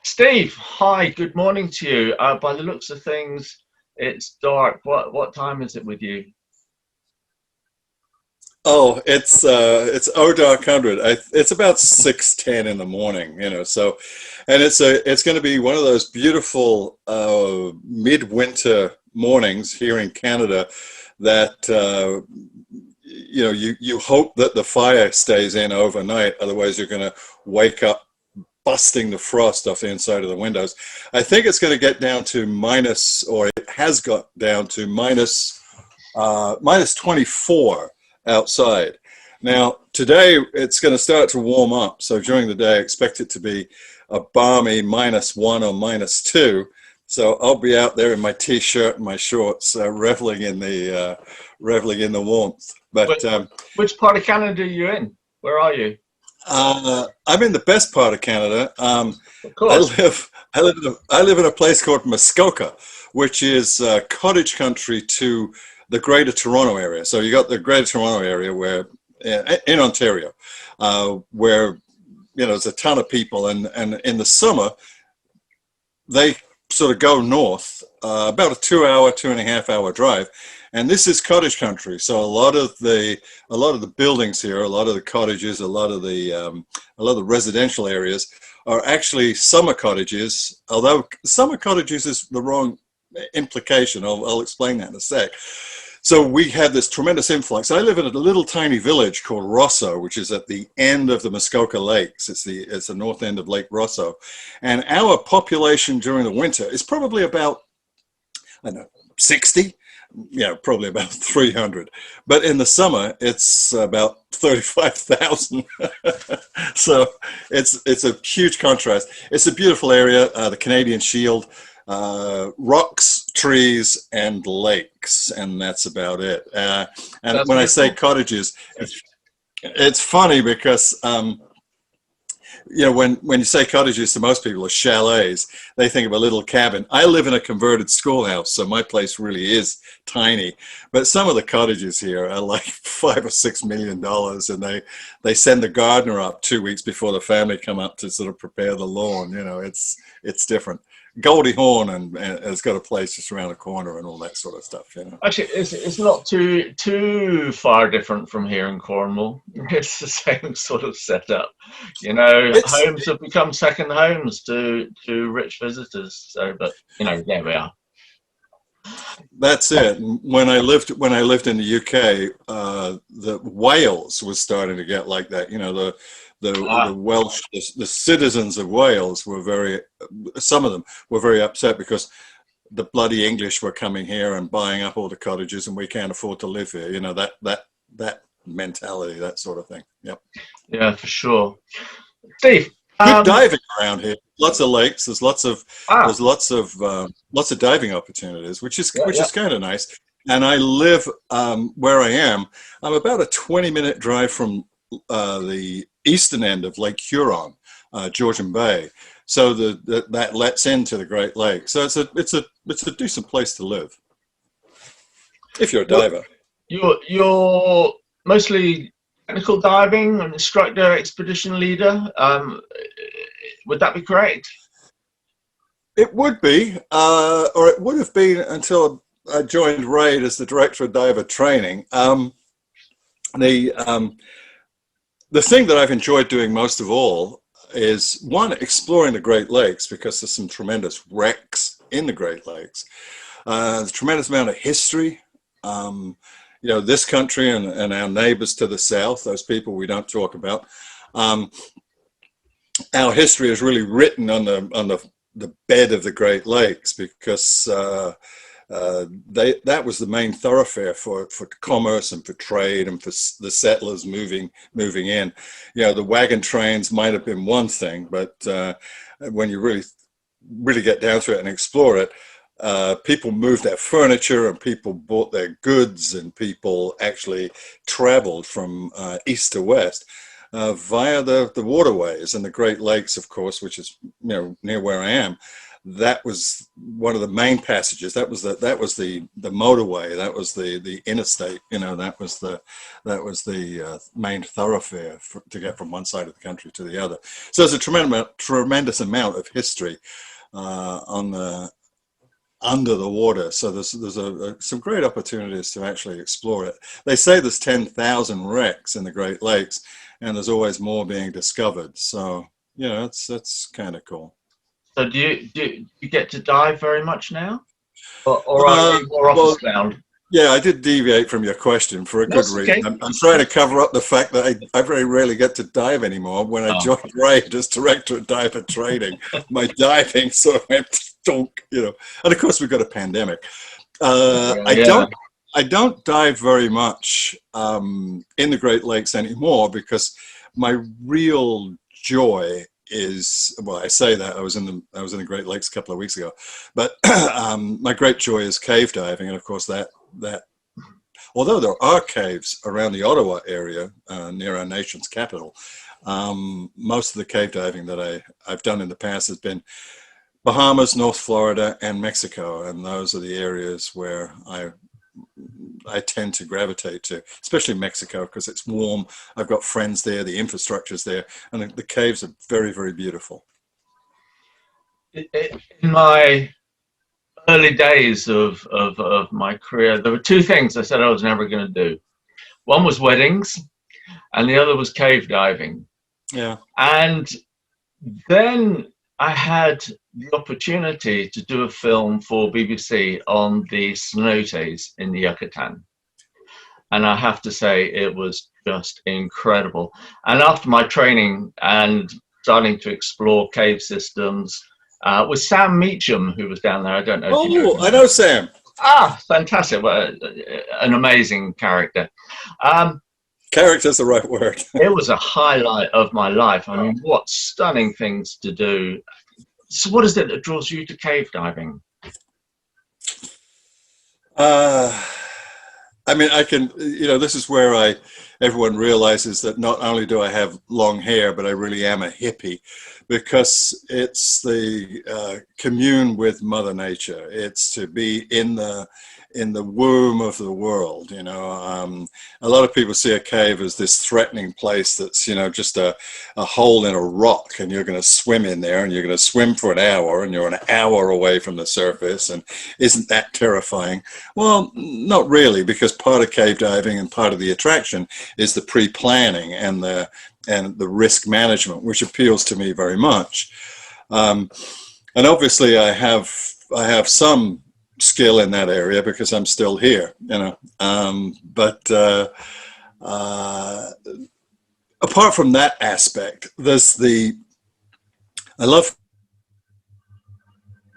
Steve, hi, good morning to you. By the looks of things, it's dark. What time is it with you? Oh, it's oh dark hundred. It's about 6:10 in the morning, So, and it's going to be one of those beautiful midwinter mornings here in Canada that you hope that the fire stays in overnight. Otherwise, you're going to wake up busting the frost off the inside of the windows. I think it's going to get down to minus, or it has got down to minus 24 outside. Now, today it's going to start to warm up. So during the day, I expect it to be a balmy -1 or -2. So I'll be out there in my t-shirt and my shorts, reveling in the warmth. Which, But which part of Canada are you in? Where are you? I'm in the best part of Canada. Of I course. live, I live in a place called Muskoka, which is cottage country to the Greater Toronto area. So you got the Greater Toronto area where, in Ontario, where there's a ton of people, and in the summer they sort of go north, about a 2 hour, 2.5 hour drive, and this is cottage country. So a lot of the buildings here, a lot of the cottages, a lot of the residential areas are actually summer cottages. Although summer cottages is the wrong implication. I'll explain that in a sec. So we have this tremendous influx. I live in a little tiny village called Rosso, which is at the end of the Muskoka Lakes. It's the north end of Lake Rosso, and our population during the winter is probably about, I don't know, 60. Probably about 300. But in the summer, it's about 35,000. So it's a huge contrast. It's a beautiful area, the Canadian Shield, rocks, trees, and lakes, and that's about it. And That's when I say beautiful. cottages, it's funny because when you say cottages to most people are chalets, they think of a little cabin. I live in a converted schoolhouse, so my place really is tiny. But some of the cottages here are like $5 or $6 million, and they send the gardener up 2 weeks before the family come up to sort of prepare the lawn. It's different. Goldie Hawn and has got a place just around the corner and all that sort of stuff. Actually, it's not too far different from here in Cornwall. It's the same sort of setup. It's Homes have become second homes to rich visitors. So, but there we are. That's it. When I lived in the UK, the Wales was starting to get like that. The Ah, Welsh, the citizens of Wales some of them were very upset because the bloody English were coming here and buying up all the cottages, and we can't afford to live here. That mentality, that sort of thing. Yep. yeah, for sure. Steve, Good um, diving around here. Lots of lakes. There's lots of ah, there's lots of diving opportunities, which is yeah, which yeah. is kind of nice. And I live where I am. I'm about a 20-minute drive from the eastern end of Lake Huron, Georgian Bay. So that lets into the Great Lakes. So it's a decent place to live if you're a You're, diver. you're mostly technical diving, an instructor, expedition leader. Would that be correct? It would be, or it would have been until I joined RAID as the director of diver training. The the thing that I've enjoyed doing most of all is one, exploring the Great Lakes, because there's some tremendous wrecks in the Great Lakes. There's a tremendous amount of history. This country and our neighbors to the south, those people we don't talk about. Um, our history is really written on the bed of the Great Lakes, because that was the main thoroughfare for commerce and for trade and for the settlers moving in. The wagon trains might have been one thing, but when you really get down to it and explore it, people moved their furniture and people bought their goods, and people actually traveled from east to west via the waterways and the Great Lakes, of course, which is near where I am. that was one of the main passages. That was the motorway. That was the interstate. You know, that was the main thoroughfare to get from one side of the country to the other. So there's a tremendous amount of history on the under the water. So there's some great opportunities to actually explore it. They say there's 10,000 wrecks in the Great Lakes, and there's always more being discovered. So you know, that's kind of cool. So do you get to dive very much now, or are you more office bound? Yeah, I did deviate from your question for a good reason. Okay. I'm trying to cover up the fact that I very rarely get to dive anymore. When I joined RAID as Director of Diver Training, my diving sort of went stunk, you know. And of course, we've got a pandemic. I don't dive very much in the Great Lakes anymore because my real joy is, well, I say that I was in the Great Lakes a couple of weeks ago, but my great joy is cave diving, and of course that although there are caves around the Ottawa area near our nation's capital, most of the cave diving that I've done in the past has been Bahamas, North Florida, and Mexico, and those are the areas where I tend to gravitate to, especially Mexico, because it's warm. I've got friends there, the infrastructure's there, and the caves are very, very beautiful. In my early days of my career, there were two things I said I was never going to do. One was weddings, and the other was cave diving. Yeah. And then I had the opportunity to do a film for BBC on the cenotes in the Yucatan. And I have to say, it was just incredible. And after my training and starting to explore cave systems, with Sam Meacham, who was down there, I don't know. Oh, you know, I know Sam. Ah, fantastic. Well, an amazing character. Character's the right word. It was a highlight of my life. I mean, what stunning things to do. So what is it that draws you to cave diving? I mean, I can, you know, this is where everyone realizes that not only do I have long hair, but I really am a hippie, because it's the commune with Mother Nature. It's to be in the womb of the world, you know. A lot of people see a cave as this threatening place that's, you know, just a hole in a rock, and you're going to swim in there, and you're going to swim for an hour, and you're an hour away from the surface, and isn't that terrifying? Well, not really, because part of cave diving and part of the attraction is the pre-planning and the risk management, which appeals to me very much. And obviously I have some skill in that area because I'm still here, you know. But apart from that aspect, I love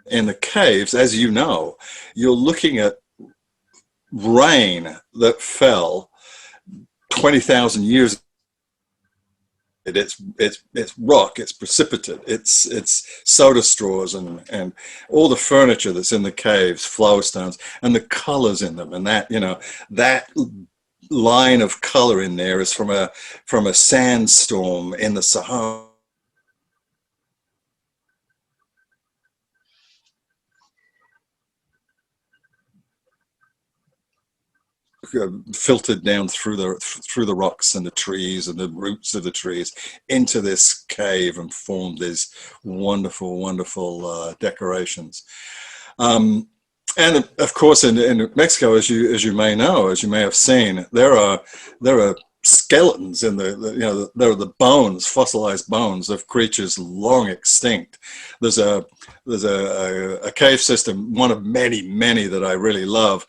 in the caves, as you know, you're looking at rain that fell 20,000 years ago. It's rock, it's precipitate, it's soda straws and all the furniture that's in the caves, flowstones, and the colors in them, and that, you know, that line of color in there is from a sandstorm in the Sahara. Filtered down through the rocks and the trees and the roots of the trees into this cave and formed these wonderful decorations. And of course, in Mexico, as you may know, as you may have seen, there are skeletons in you know, there are the bones, fossilized bones of creatures long extinct. There's a cave system, one of many that I really love.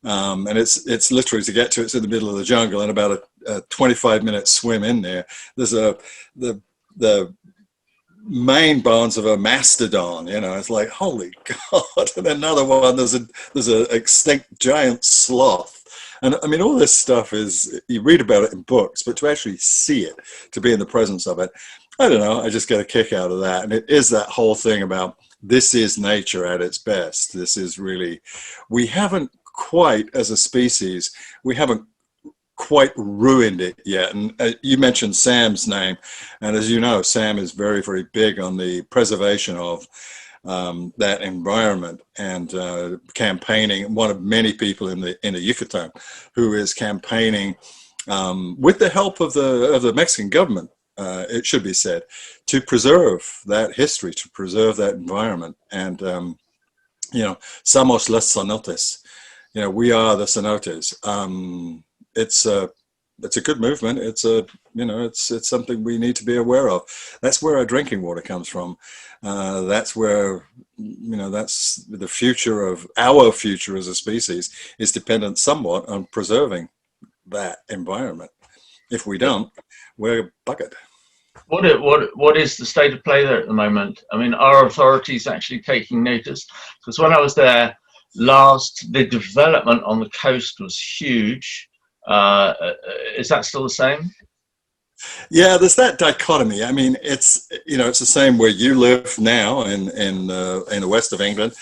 And it's literally, to get to it's in the middle of the jungle, and about a 25-minute swim in there. There's the main bones of a mastodon, you know. It's like, holy God. And another one, there's a extinct giant sloth. And I mean, all this stuff is, you read about it in books, but to actually see it, to be in the presence of it, I don't know, I just get a kick out of that. And it is that whole thing about, this is nature at its best. This is really, we haven't quite, as a species, we haven't quite ruined it yet. And you mentioned Sam's name, and as you know, Sam is very, very big on the preservation of that environment, and campaigning. One of many people in the Yucatan who is campaigning with the help of the Mexican government, it should be said, to preserve that history, to preserve that environment. And you know, somos los cenotes. You know, we are the cenotes. It's a good movement. It's a, you know, it's something we need to be aware of. That's where our drinking water comes from. That's where, you know, that's the future of our future as a species is dependent somewhat on preserving that environment. If we don't, we're buggered. What is the state of play there at the moment? I mean, are authorities actually taking notice? Because when I was there last, the development on the coast was huge. Is that still the same? Yeah, there's that dichotomy. I mean, it's, you know, it's the same where you live now in the west of England,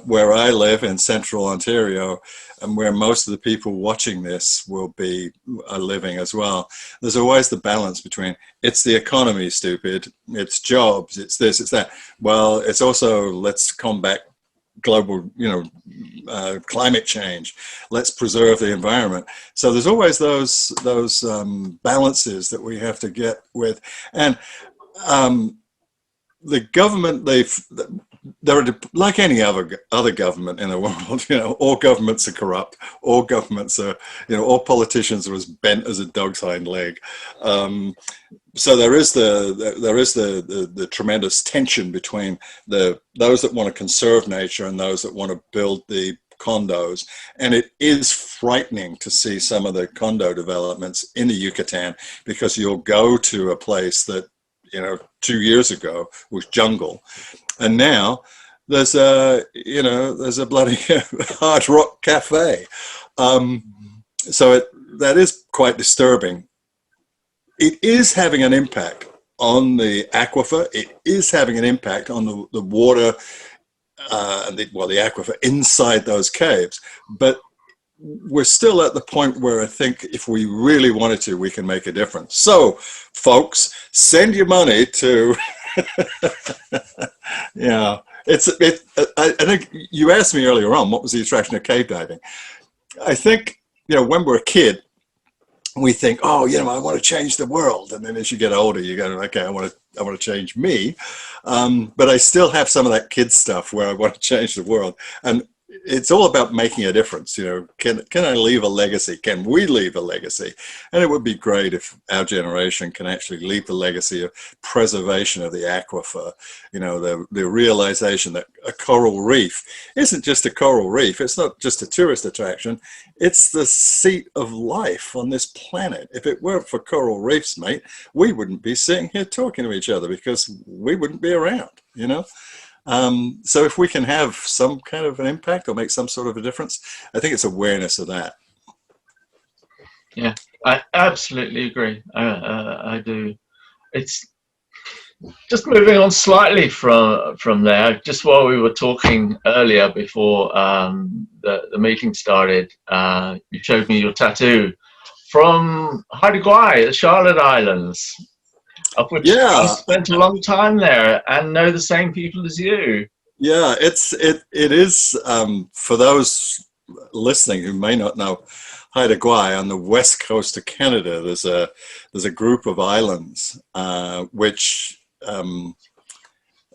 where I live in central Ontario, and where most of the people watching this are living as well. There's always the balance between it's the economy, stupid, it's jobs, it's this, it's that. Well, it's also let's combat global, you know, climate change. Let's preserve the environment. So there's always those balances that we have to get with, and the government, they're like any other government in the world. You know, all governments are corrupt. All governments are, you know, all politicians are as bent as a dog's hind leg. So there is the tremendous tension between those that want to conserve nature and those that want to build the condos, and it is frightening to see some of the condo developments in the Yucatan, because you'll go to a place that, you know, 2 years ago was jungle, and now there's a bloody hard rock cafe. So that is quite disturbing. It is having an impact on the aquifer. It is having an impact on the water, the aquifer inside those caves. But we're still at the point where I think if we really wanted to, we can make a difference. So, folks, send your money to, yeah. I think you asked me earlier on, what was the attraction of cave diving? I think, you know, when we're a kid, we think, oh, you know, I want to change the world. And then as you get older, you go, okay, I want to change me. But I still have some of that kid stuff where I want to change the world. And it's all about making a difference. You know, can I leave a legacy? Can we leave a legacy? And it would be great if our generation can actually leave the legacy of preservation of the aquifer. You know, the realization that a coral reef isn't just a coral reef. It's not just a tourist attraction. It's the seat of life on this planet. If it weren't for coral reefs, mate, we wouldn't be sitting here talking to each other, because we wouldn't be around, you know? So if we can have some kind of an impact or make some sort of a difference, I think it's awareness of that. Yeah, I absolutely agree. I do. It's just moving on slightly from there. Just while we were talking earlier, before the meeting started, you showed me your tattoo from Haida Gwaii, the Charlotte Islands, of which I spent a long time there and know the same people as you. Yeah, it is, for those listening who may not know, Haida Gwaii on the west coast of Canada, there's a group of islands which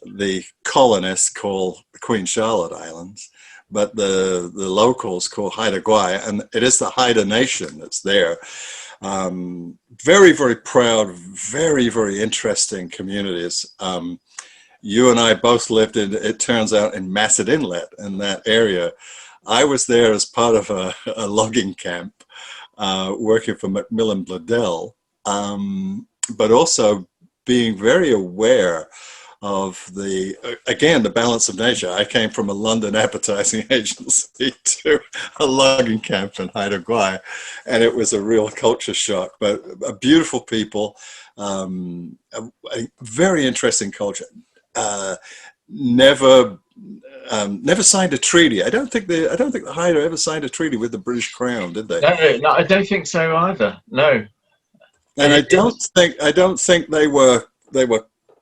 the colonists call the Queen Charlotte Islands, but the locals call Haida Gwaii, and it is the Haida Nation that's there. Very, very proud, very, very interesting communities. You and I both lived in, it turns out, in Masset Inlet, in that area. I was there as part of a logging camp, working for Macmillan Bladel, but also being very aware of the balance of nature. I came from a London advertising agency to a logging camp in Haida Gwaii, and it was a real culture shock, but a beautiful people, a very interesting culture. Never signed a treaty. I don't think the Haida ever signed a treaty with the British Crown, did they? No, I don't think so either. No. And I don't think they were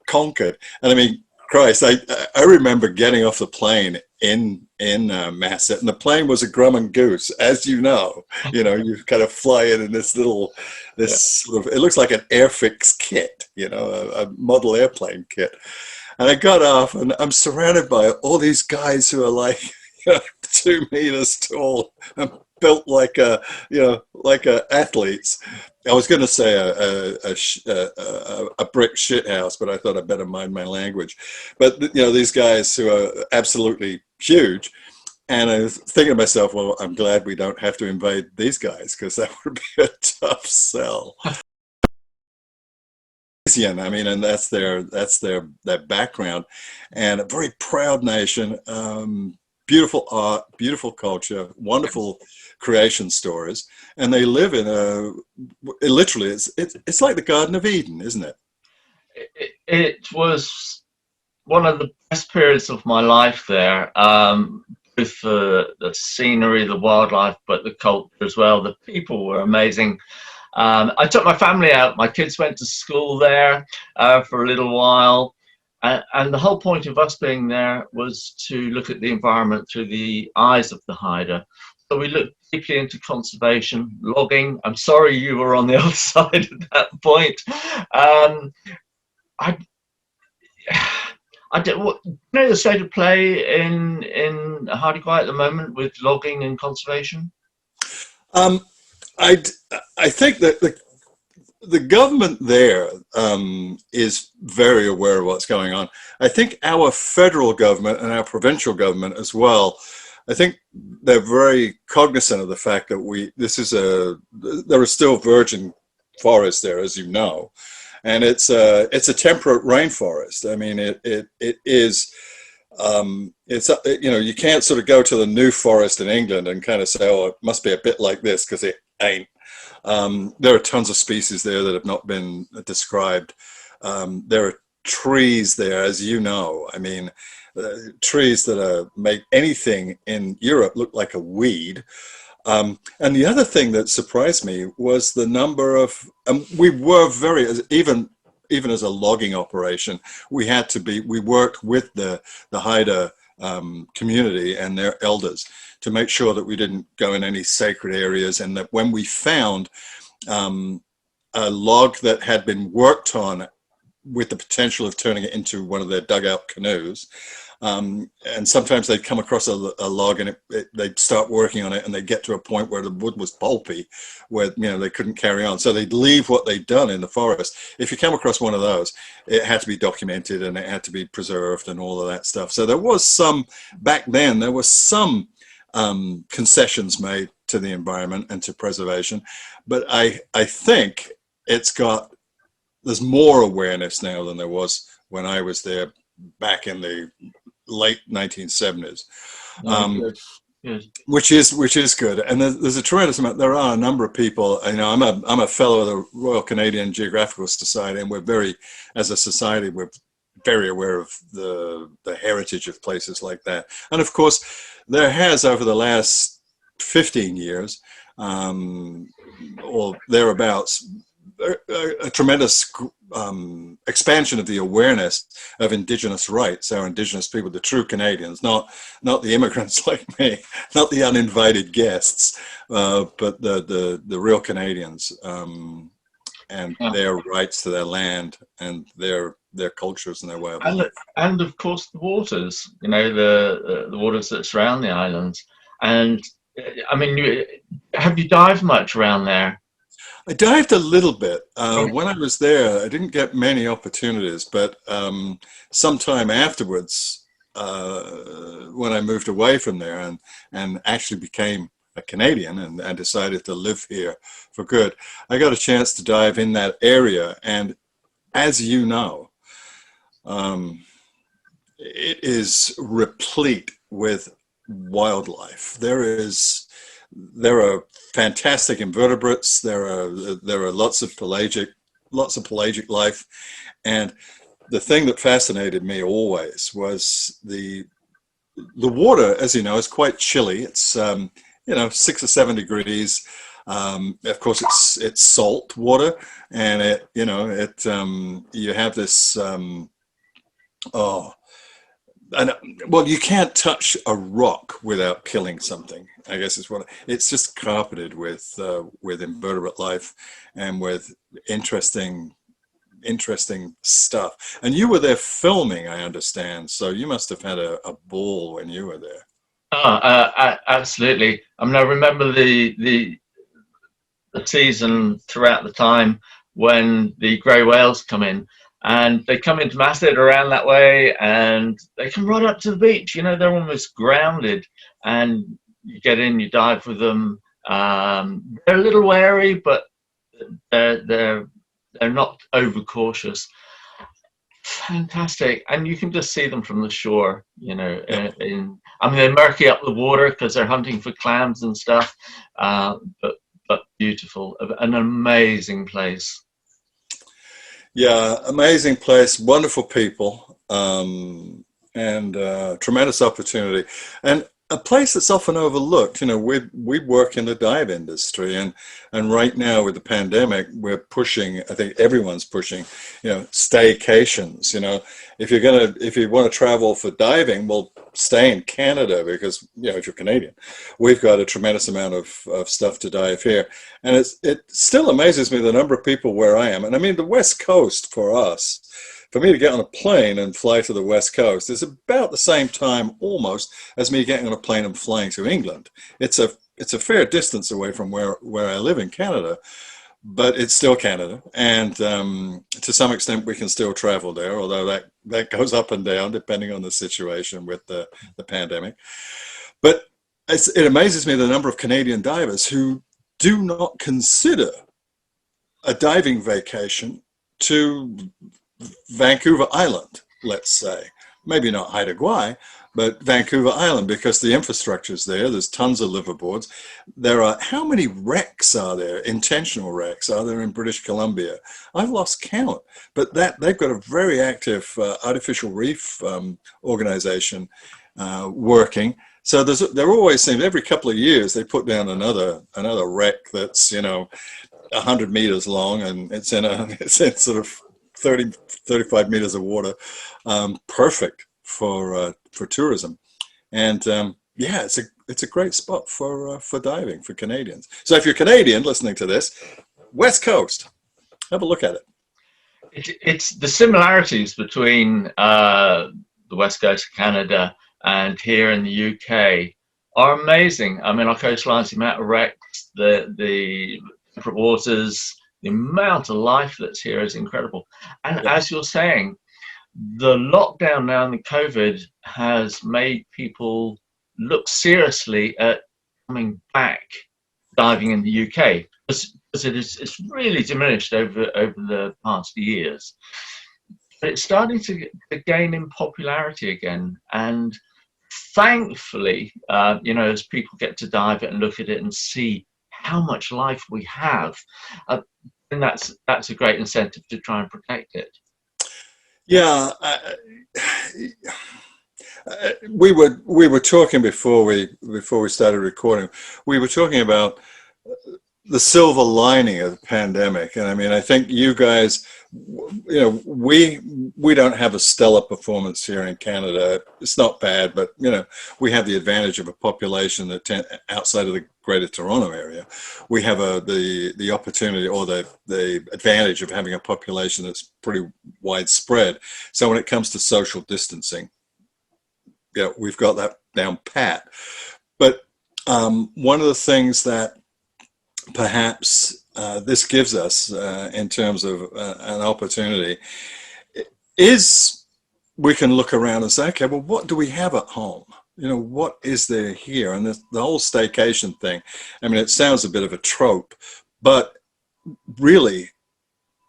conquered. And I mean, Christ, I remember getting off the plane in Masset, and the plane was a Grumman Goose, as you know. You kind of fly in this Yeah. sort of, it looks like an Airfix kit, a model airplane kit. And I got off, and I'm surrounded by all these guys who are like 2 meters tall and built like athletes. I was going to say a brick shit house, but I thought I'd better mind my language. But these guys who are absolutely huge, and I was thinking to myself, well, I'm glad we don't have to invade these guys, because that would be a tough sell. I mean, and that's their background, and a very proud nation. Beautiful art, beautiful culture, wonderful creation stories, and they live in literally, it's like the Garden of Eden, isn't it? It was one of the best periods of my life there. With the scenery, the wildlife, but the culture as well. The people were amazing. I took my family out. My kids went to school there for a little while. And the whole point of us being there was to look at the environment through the eyes of the hider. So we looked deeply into conservation, logging. I'm sorry you were on the other side at that point. I don't, the state of play in Hardy Quiet at the moment with logging and conservation? I think that the government there is very aware of what's going on. I think our federal government and our provincial government as well, I think they're very cognizant of the fact that there are still virgin forests there, as you know, and it's a temperate rainforest. I mean, it is. You can't sort of go to the New Forest in England and kind of say, oh, it must be a bit like this, because it ain't. There are tons of species there that have not been described. There are trees there, as you know. I mean, trees that make anything in Europe look like a weed. And the other thing that surprised me was the number of, we were even as a logging operation, we worked with the Haida community and their elders to make sure that we didn't go in any sacred areas, and that when we found a log that had been worked on with the potential of turning it into one of their dugout canoes, and sometimes they'd come across a log, and they'd start working on it, and they'd get to a point where the wood was pulpy, where they couldn't carry on. So they'd leave what they'd done in the forest. If you come across one of those, it had to be documented, and it had to be preserved, and all of that stuff. So there was some, back then, there was some concessions made to the environment and to preservation. But I think there's more awareness now than there was when I was there back in the late 1970s, which is good. And there's a tremendous amount. There are a number of people. I'm a fellow of the Royal Canadian Geographical Society, and as a society, we're very aware of the heritage of places like that. And of course, there has, over the last 15 years or thereabouts, a tremendous expansion of the awareness of Indigenous rights, our Indigenous people, the true Canadians, not the immigrants like me, not the uninvited guests, but the real Canadians, and their rights to their land and their cultures and their way of life. And of course the waters, the waters that surround the islands. And I mean, have you dived much around there? I dived a little bit. When I was there, I didn't get many opportunities, but sometime afterwards, when I moved away from there and actually became a Canadian and decided to live here for good, I got a chance to dive in that area. And as you know, it is replete with wildlife. There are fantastic invertebrates. There are lots of pelagic life, and the thing that fascinated me always was the water. As you know, is quite chilly. It's 6 or 7 degrees. Of course, it's salt water, and you have this and well, you can't touch a rock without killing something. I guess is what it's just carpeted with invertebrate life and with interesting stuff. And you were there filming, I understand. So you must have had a ball when you were there. Absolutely. I mean, I remember the season throughout the time when the grey whales come in, and they come into Masset around that way, and they come right up to the beach. You know, they're almost grounded, and you get in, you dive with them. They're a little wary, but they're not overcautious. Fantastic, and you can just see them from the shore. You know, Yep. I mean, they're murky up the water because they're hunting for clams and stuff, but beautiful, an amazing place. Yeah, amazing place, wonderful people, and tremendous opportunity, and a place that's often overlooked. You know, we work in the dive industry, and right now with the pandemic, we're pushing. I think everyone's pushing. You know, staycations. You know, if you want to travel for diving, well, stay in Canada because you know if you're Canadian, we've got a tremendous amount of stuff to dive here. And it still amazes me the number of people where I am. And I mean, the West Coast for us, for me to get on a plane and fly to the West Coast is about the same time almost as me getting on a plane and flying to England. It's a fair distance away from where I live in Canada, but it's still Canada. And to some extent, we can still travel there, although that goes up and down depending on the situation with the pandemic. But it amazes me the number of Canadian divers who do not consider a diving vacation to Vancouver Island, let's say. Maybe not Haida Gwaii, but Vancouver Island, because the infrastructure's there. There's tons of liverboards. There are, how many wrecks are there, intentional wrecks, are there in British Columbia? I've lost count, but they've got a very active artificial reef organization working. So there always seems every couple of years they put down another wreck that's 100 meters long, and it's in sort of 35 meters of water, perfect for tourism. And yeah, it's a great spot for diving for Canadians. So if you're Canadian listening to this, West Coast, have a look at it. It's the similarities between the West Coast of Canada and here in the UK are amazing. I mean, our coastlines, the amount of wrecks, the temperate waters, the amount of life that's here is incredible. And Yeah. as you're saying, the lockdown now and the COVID has made people look seriously at coming back diving in the UK, because it's really diminished over the past years. But it's starting to gain in popularity again, and thankfully, as people get to dive it and look at it and see how much life we have, and that's a great incentive to try and protect it. Yeah, we were talking before we started recording. We were talking about the silver lining of the pandemic, and I mean, I think you guys, we don't have a stellar performance here in Canada. It's not bad, but we have the advantage of a population that outside of the Greater Toronto area, we have the opportunity or the advantage of having a population that's pretty widespread. So when it comes to social distancing, we've got that down pat. But one of the things that perhaps this gives us in terms of an opportunity is we can look around and say, okay, well, what do we have at home? What is there here? And the whole staycation thing, I mean, it sounds a bit of a trope, but really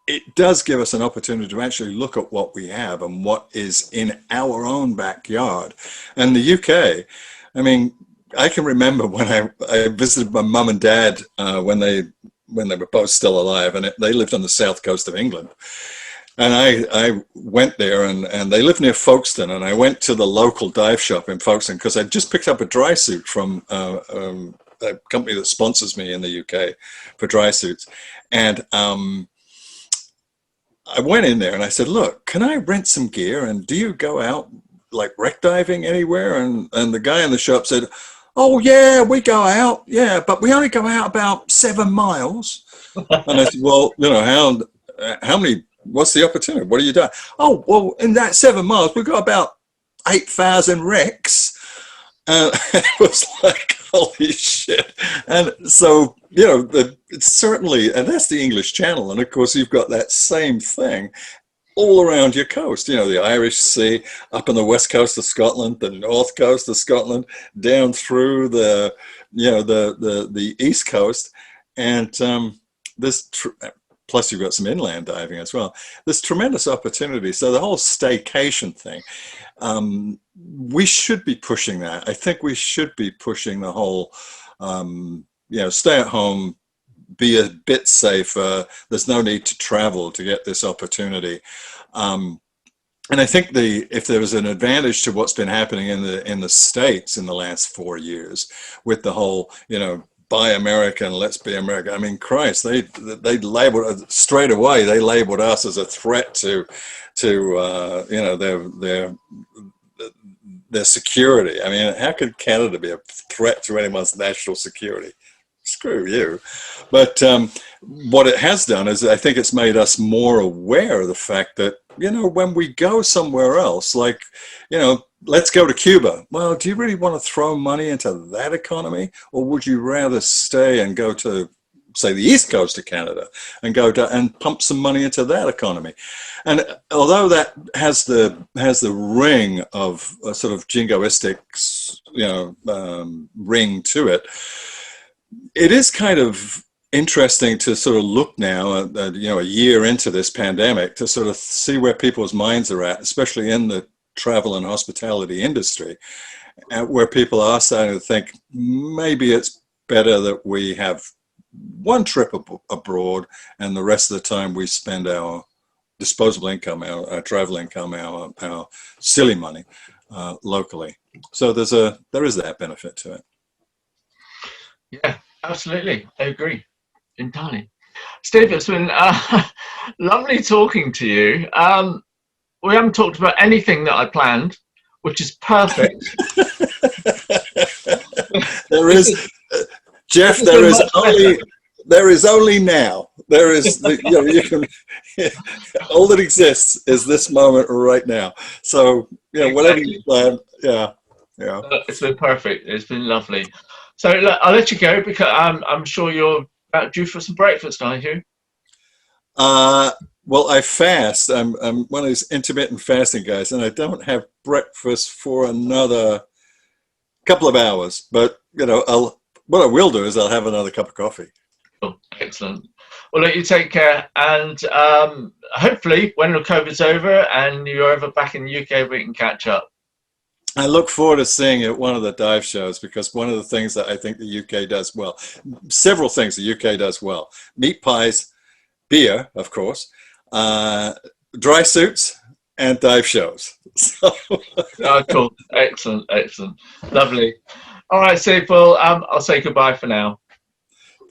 it does give us an opportunity to actually look at what we have and what is in our own backyard. And the UK, I mean, I can remember when I visited my mum and dad when they were both still alive, and they lived on the south coast of England. And I went there, and they lived near Folkestone, and I went to the local dive shop in Folkestone because I just picked up a dry suit from a company that sponsors me in the UK for dry suits. And I went in there and I said, look, can I rent some gear? And do you go out like wreck diving anywhere? And the guy in the shop said, oh yeah, we go out, yeah, but we only go out about 7 miles. And I said, well, you know, how many, what's the opportunity? What are you doing? Oh, well, in that 7 miles, we've got about 8,000 wrecks. And it was like, holy shit. And so, you know, it's certainly, and that's the English Channel. And of course, you've got that same thing all around your coast, you know, the Irish Sea, up on the west coast of Scotland, the north coast of Scotland, down through the, you know, the east coast. And plus you've got some inland diving as well. There's tremendous opportunity. So the whole staycation thing, we should be pushing that. I think we should be pushing the whole, you know, stay at home, be a bit safer. There's no need to travel to get this opportunity. And I think if there was an advantage to what's been happening in the States in the last 4 years with the whole, you know, buy American, let's be American. I mean, Christ, they labeled straight away. They labeled us as a threat to you know, their security. I mean, how could Canada be a threat to anyone's national security? Screw you. But what it has done is I think it's made us more aware of the fact that, you know, when we go somewhere else, like, you know, let's go to Cuba. Well, do you really want to throw money into that economy? Or would you rather stay and go to, say, the east coast of Canada and go to and pump some money into that economy? And although that has the ring of a sort of jingoistic, you know, ring to it, it is kind of interesting to sort of look now, you know, a year into this pandemic, to sort of see where people's minds are at, especially in the travel and hospitality industry, where people are starting to think maybe it's better that we have one trip abroad and the rest of the time we spend our disposable income, our travel income, our silly money locally. So there is that benefit to it. Yeah, absolutely. I agree entirely. Steve, it's been lovely talking to you. We haven't talked about anything that I planned, which is perfect. There is, Jeff, there is only now. There is, you know, you can, all that exists is this moment right now. So, you know, whatever you plan, yeah. It's been perfect. It's been lovely. So look, I'll let you go because I'm sure you're about due for some breakfast, aren't you? Well, I fast. I'm one of these intermittent fasting guys, and I don't have breakfast for another couple of hours. But you know, what I will do is I'll have another cup of coffee. Oh, excellent. Well, look, you take care, and hopefully, when the COVID's over and you're ever back in the UK, we can catch up. I look forward to seeing you at one of the dive shows, because one of the things that I think the UK does well, several things the UK does well: meat pies, beer, of course, dry suits, and dive shows. So. Oh, cool. Excellent. Lovely. All right, Steve, well, I'll say goodbye for now.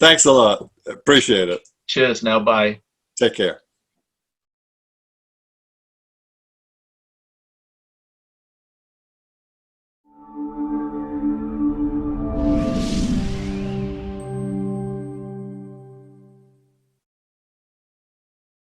Thanks a lot. Appreciate it. Cheers now. Bye. Take care.